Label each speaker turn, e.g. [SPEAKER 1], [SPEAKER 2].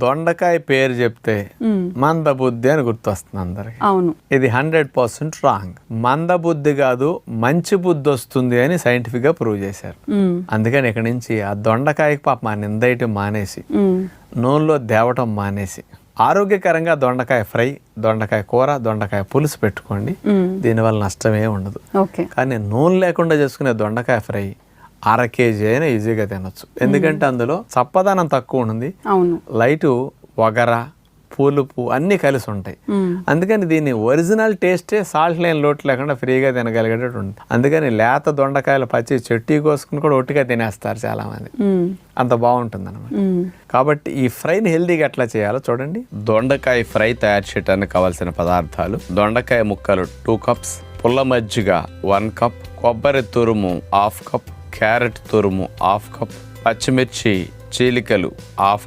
[SPEAKER 1] దొండకాయ పేరు చెప్తే మందబుద్ధి అని గుర్తొస్తుంది అందరికి.
[SPEAKER 2] అవును,
[SPEAKER 1] ఇది 100% రాంగ్. మందబుద్ధి కాదు, మంచి బుద్ధి వస్తుంది అని సైంటిఫిక్ గా ప్రూవ్ చేశారు. అందుకని ఇక్కడి నుంచి ఆ దొండకాయకి పాప మా నిందయటం మానేసి, నూనెలో దేవటం మానేసి, ఆరోగ్యకరంగా దొండకాయ ఫ్రై, దొండకాయ కూర, దొండకాయ పులుసు పెట్టుకోండి. దీనివల్ల నష్టమే ఉండదు. కానీ నూనె లేకుండా చేసుకునే దొండకాయ ఫ్రై 1/2 kg అయినా ఈజీగా తినొచ్చు. ఎందుకంటే అందులో చప్పదనం తక్కువ ఉంది, లైటు వగర పులుపు అన్నీ కలిసి ఉంటాయి. అందుకని దీన్ని ఒరిజినల్ టేస్టే సాల్ట్ లేని లోటు లేకుండా ఫ్రీగా తినగలిగేటట్టు ఉంటుంది. అందుకని లేత దొండకాయలు పచ్చి చెట్టు కోసుకుని కూడా ఒట్టిగా తినేస్తారు చాలా మంది. అంత బాగుంటుంది అనమాట. కాబట్టి ఈ ఫ్రైని హెల్దీగా ఎట్లా చేయాలో చూడండి. దొండకాయ ఫ్రై తయారు చేయడానికి కావాల్సిన పదార్థాలు: దొండకాయ ముక్కలు 2 cups, పుల్ల మజ్జిగ 1 cup, కొబ్బరి తురుము 1/2 cup, క్యారెట్ తురుము 1/2 cup, పచ్చిమిర్చి చీలికలు 1/2